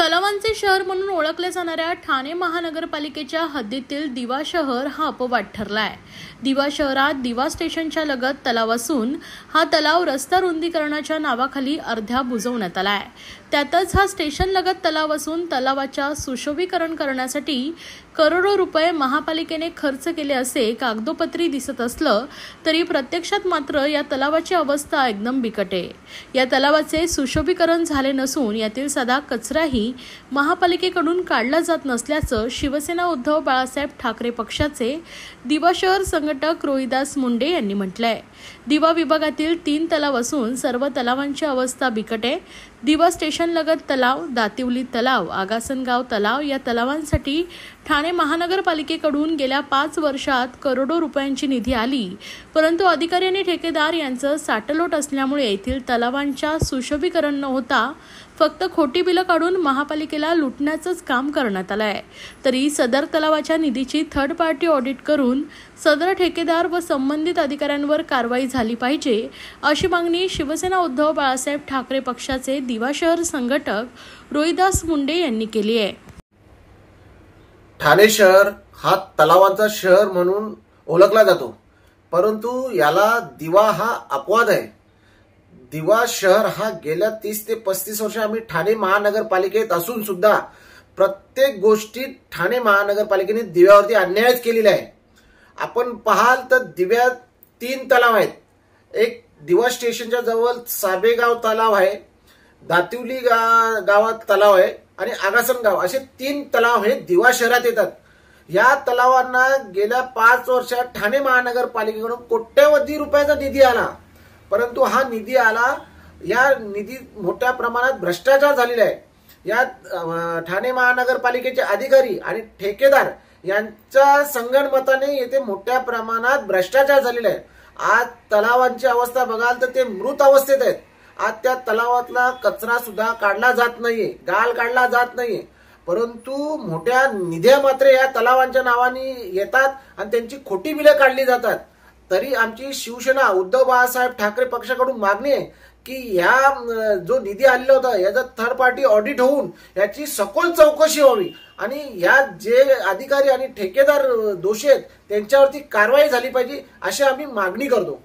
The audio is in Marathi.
तलावांचे शहर म्हणून ओळखले जाणाऱ्या ठाणे महानगरपालिकेच्या हद्दीतील दिवा शहर हा अपवाद ठरला आहे। दिवा शहरात दिवा स्टेशनच्या लगत तलाव असून हा तलाव रस्ता रुंदीकरणाच्या नावाखाली अर्ध्या बुजवण्यात आला आहे। त्यातच हा स्टेशन लगत तलाव असून तलावाच्या सुशोभीकरण करण्यासाठी करोडो रुपये महापालिकेने खर्च केले असे कागदोपत्री दिसत असलं तरी प्रत्यक्षात मात्र या तलावाची अवस्था एकदम बिकट आहे। या तलावाचे सुशोभीकरण झाले नसून यातील साधा कचराही महापालिकेकडून काढला जात नसल्याचं शिवसेना उद्धव बाळासाहेब ठाकरे पक्षाचे दिवा शहर संघटक रोहिदास मुंडे यांनी म्हटलंय। दिवा विभागातील 3 तलाव असून सर्व तलावांची अवस्था बिकट आहे। दिवा स्टेशन लगत तलाव, दातिवली तलाव, आगासनगाव तलाव या तलावांसाठी ठाणे महानगरपालिकेकडून गेल्या 5 वर्षात करोडो रुपयांची निधी आली, परंतु अधिकारी आणि ठेकेदार यांचं साटलोट असल्यामुळे येथील तलावांच्या सुशोभीकरण न होता फक्त खोटी बिलं काढून महापालिकेला लुटण्याचंच काम करण्यात आलं आहे। तरी सदर तलावाच्या निधीची थर्ड पार्टी ऑडिट करून सदर ठेकेदार व संबंधित अधिकाऱ्यांवर कारवाई झाली पाहिजे, अशी मागणी शिवसेना उद्धव बाळासाहेब ठाकरे पक्षाचे दिवा शहर संघटक रोहिदास मुंडे यांनी केली आहे। ठाणे शहर हा तलावांचा शहर म्हणून ओळखला जातो, परंतु याला दिवा हा अपवाद आहे। दिवा शहर हा गेल्या 30 ते 35 वर्ष आम्ही ठाणे महानगरपालिकेत असून सुद्धा प्रत्येक गोष्टीत ठाणे महानगरपालिकेने दिव्यावरती अन्यायच केलेला आहे। आपण पाहाल तर दिव्यात 3 तलाव आहेत। एक दिवा स्टेशनच्या जवळ साबेगाव तलाव आहे, दातिवली गावात तलाव आहे आणि आगासनगाव असे 3 तलाव हे दिवा शहरात येतात। या तलावांना गेल्या 5 वर्षात ठाणे महानगरपालिकेकडून कोट्यवधी रुपयाचा निधी आला, परंतु हा निधी आला, या निधीत मोठ्या प्रमाणात भ्रष्टाचार झालेला आहे। या ठाणे महानगरपालिकेचे अधिकारी आणि ठेकेदार यांच्या संगनमताने येथे मोठ्या प्रमाणात भ्रष्टाचार झालेला आहे। आज तलावांची अवस्था बघाल तर ते मृत अवस्थेत आहेत। आज त्या तलावातला कचरा सुद्धा काढला जात नाहीये, गाळ काढला जात नाहीये, परंतु मोठ्या निध्या मात्र या तलावांच्या नावाने येतात आणि त्यांची खोटी बिले काढली जातात। तरी आमची शिवसेना उद्धव बाळासाहेब ठाकरे पक्षाकडून मागणी आहे की या जो निधी आलेला होता याचा थर्ड पार्टी ऑडिट होऊन याची सखोल चौकशी व्हावी आणि या जे अधिकारी आणि ठेकेदार दोषी आहेत त्यांच्यावरती कारवाई झाली पाहिजे, अशी आम्ही मागणी करतो।